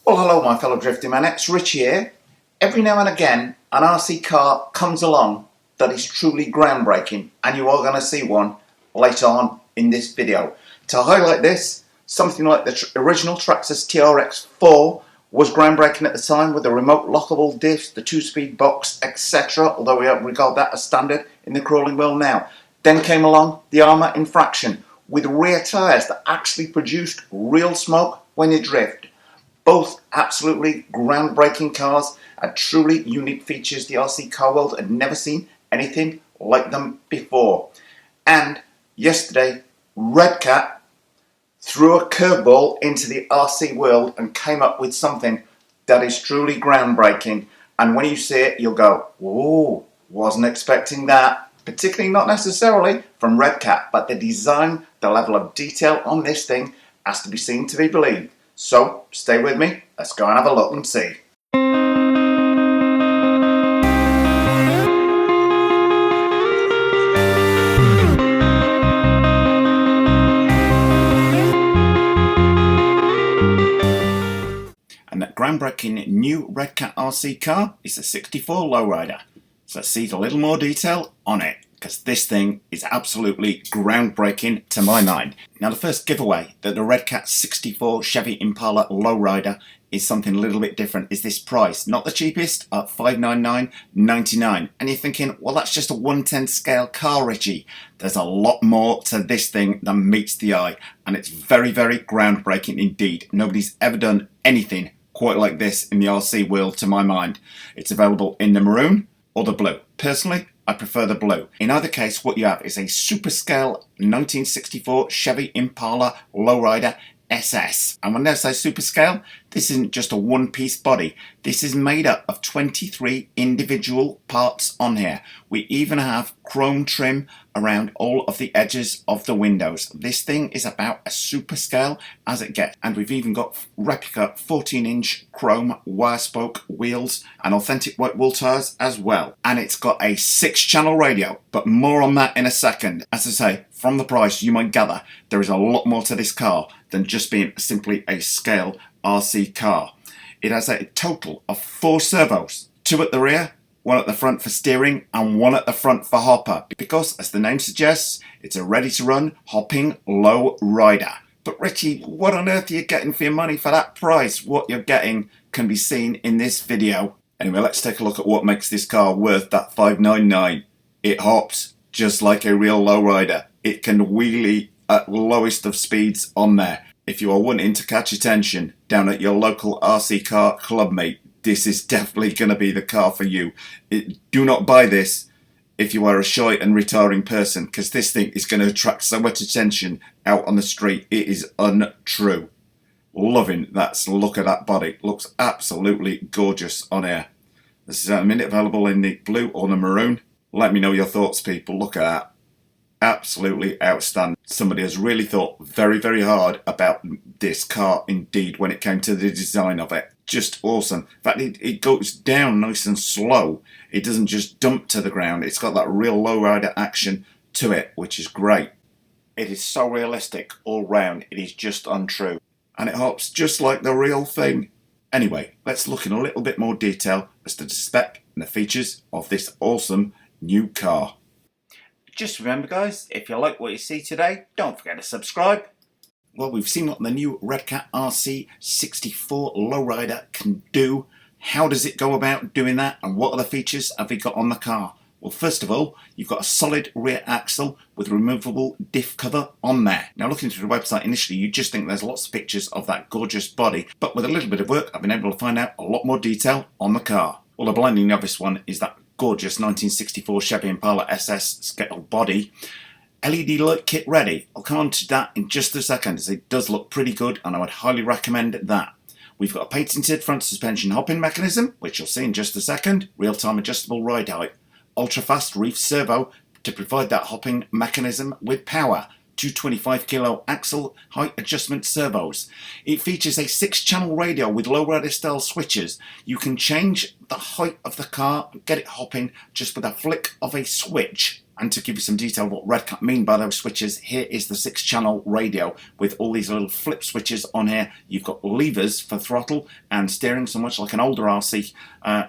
Well, hello my fellow drifting man, it's Rich here. Every now and again an RC car comes along that is truly groundbreaking, and you are going to see one later on in this video. To highlight this, something like the original Traxxas TRX4 was groundbreaking at the time with the remote lockable diffs, the 2-speed box, etc., although we regard that as standard in the crawling world now. Then came along the Armour Infraction with rear tyres that actually produced real smoke when you drift. Both absolutely groundbreaking cars and truly unique features. The RC car world had never seen anything like them before. And yesterday, Redcat threw a curveball into the RC world and came up with something that is truly groundbreaking. And when you see it, you'll go, "Whoa, wasn't expecting that." Particularly not necessarily from Redcat, but the design, the level of detail on this thing has to be seen to be believed. So, stay with me, let's go and have a look and see. And that groundbreaking new Redcat RC car is the 64 Lowrider. So let's see a little more detail on it, because this thing is absolutely groundbreaking to my mind. Now, the first giveaway that the Redcat 64 Chevy Impala Lowrider is something a little bit different is this price. Not the cheapest at $599.99. And you're thinking, well, that's just a 1/10 scale car, Richie. There's a lot more to this thing than meets the eye. And it's very, very groundbreaking indeed. Nobody's ever done anything quite like this in the RC world to my mind. It's available in the maroon or the blue. Personally, I prefer the blue. In either case, what you have is a super scale 1964 Chevy Impala Lowrider SS. And when I say super scale, this isn't just a one-piece body. This is made up of 23 individual parts on here. We even have chrome trim around all of the edges of the windows. This thing is about as super scale as it gets. And we've even got replica 14-inch chrome wire spoke wheels and authentic white wool tyres as well. And it's got a 6-channel radio, but more on that in a second. As I say, from the price you might gather there is a lot more to this car than just being simply a scale RC car. It has a total of 4 servos, 2 at the rear, 1 at the front for steering and 1 at the front for hopper, because as the name suggests, it's a ready to run hopping low rider. But Richie, what on earth are you getting for your money for that price? What you're getting can be seen in this video. Anyway, let's take a look at what makes this car worth that $599. It hops just like a real lowrider. It can wheelie at lowest of speeds on there. If you are wanting to catch attention down at your local RC car club mate, this is definitely going to be the car for you. Do not buy this if you are a shy and retiring person, because this thing is going to attract so much attention out on the street. It is untrue. Loving that look at that body. Looks absolutely gorgeous on air. This is at a minute available in the blue or the maroon. Let me know your thoughts, people. Look at that. Absolutely outstanding. Somebody has really thought very, very hard about this car indeed when it came to the design of it. Just awesome. In fact, it goes down nice and slow. It doesn't just dump to the ground. It's got that real lowrider action to it, which is great. It is so realistic all round. It is just untrue. And it hops just like the real thing. Anyway, let's look in a little bit more detail as to the spec and the features of this awesome new car. Just remember, guys, if you like what you see today, don't forget to subscribe. Well, we've seen what the new Redcat RC 64 Lowrider can do. How does it go about doing that, and what other features have we got on the car? Well, first of all, you've got a solid rear axle with removable diff cover on there. Now, looking through the website initially, you just think there's lots of pictures of that gorgeous body, but with a little bit of work, I've been able to find out a lot more detail on the car. Well, the blindingly obvious one is that gorgeous 1964 Chevy Impala SS scale body. LED light kit ready. I'll come on to that in just a second, as it does look pretty good and I would highly recommend that. We've got a patented front suspension hopping mechanism, which you'll see in just a second, real-time adjustable ride height, ultra-fast reef servo to provide that hopping mechanism with power, 225 kilo axle height adjustment servos. It features a 6-channel radio with lowrider style switches. You can change the height of the car and get it hopping just with a flick of a switch. And to give you some detail of what Redcat mean by those switches, here is the 6-channel radio with all these little flip switches on here. You've got levers for throttle and steering, so much like an older RC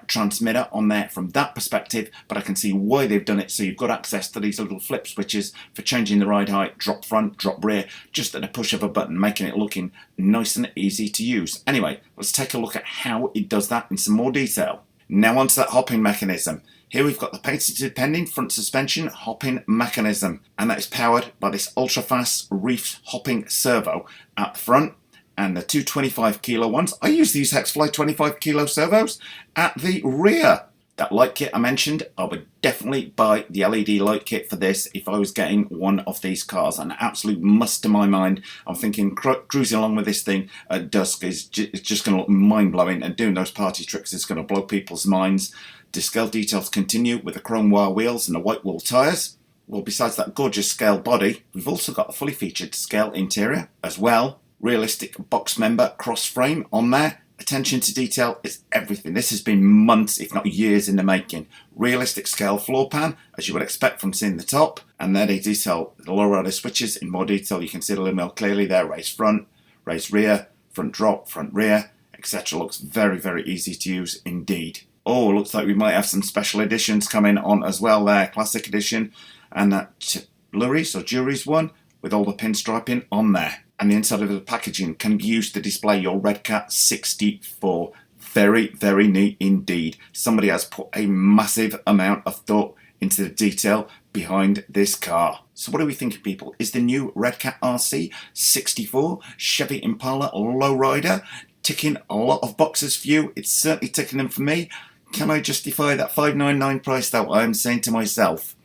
transmitter on there from that perspective, but I can see why they've done it. So you've got access to these little flip switches for changing the ride height, drop front, drop rear, just at a push of a button, making it looking nice and easy to use. Anyway, let's take a look at how it does that in some more detail. Now onto that hopping mechanism. Here we've got the patented pending front suspension hopping mechanism, and that is powered by this ultra-fast reef hopping servo at the front, and the two 25 kilo ones. I use these Hexfly 25 kilo servos at the rear. That light kit I mentioned, I would definitely buy the LED light kit for this if I was getting one of these cars. An absolute must to my mind. I'm thinking cruising along with this thing at dusk is just going to look mind-blowing, and doing those party tricks is going to blow people's minds. The scale details continue with the chrome wire wheels and the white wool tyres. Well, besides that gorgeous scale body, we've also got a fully featured scale interior as well. Realistic box member cross frame on there. Attention to detail is everything. This has been months, if not years, in the making. Realistic scale floor pan, as you would expect from seeing the top. And there they detail the Lowrider switches in more detail. You can see it a little more clearly there. Raise front, raise rear, front drop, front rear, etc. Looks very, very easy to use indeed. Oh, looks like we might have some special editions coming on as well there. Classic edition and that Lurie's or Jury's one with all the pinstriping on there. And the inside of the packaging can be used to display your Redcat 64. Very, very neat indeed. Somebody has put a massive amount of thought into the detail behind this car. So what are we thinking, people? Is the new Redcat RC 64 Chevy Impala Lowrider ticking a lot of boxes for you? It's certainly ticking them for me. Can I justify that $599 price though? I'm saying to myself,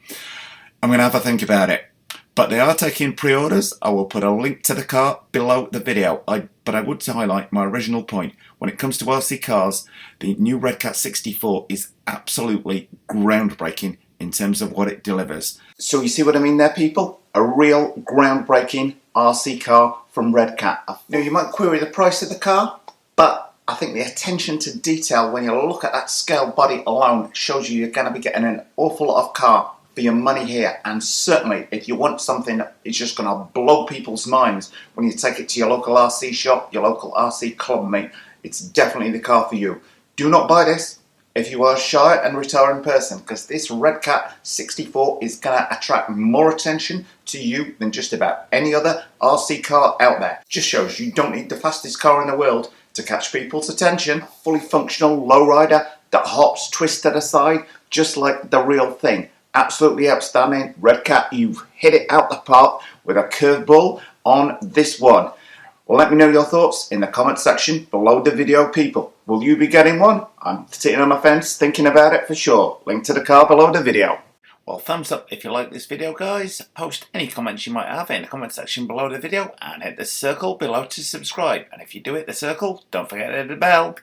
I'm going to have a think about it. But they are taking pre-orders. I will put a link to the car below the video. But I would highlight my original point. When it comes to RC cars, the new Redcat 64 is absolutely groundbreaking in terms of what it delivers. So you see what I mean there, people? A real groundbreaking RC car from Redcat. Now you might query the price of the car, but I think the attention to detail when you look at that scale body alone shows you're going to be getting an awful lot of car for your money here. And certainly if you want something that is just going to blow people's minds when you take it to your local RC shop, your local RC club mate, it's definitely the car for you. Do not buy this if you are a shy and retiring person, because this Redcat 64 is going to attract more attention to you than just about any other RC car out there. Just shows you don't need the fastest car in the world to catch people's attention. Fully functional lowrider that hops, twists to the side, just like the real thing. Absolutely outstanding. Redcat, you've hit it out the park with a curveball on this one. Well, let me know your thoughts in the comment section below the video, people. Will you be getting one? I'm sitting on the fence thinking about it for sure. Link to the car below the video. Well, thumbs up if you like this video, guys. Post any comments you might have in the comment section below the video and hit the circle below to subscribe. And if you do hit the circle, don't forget to hit the bell.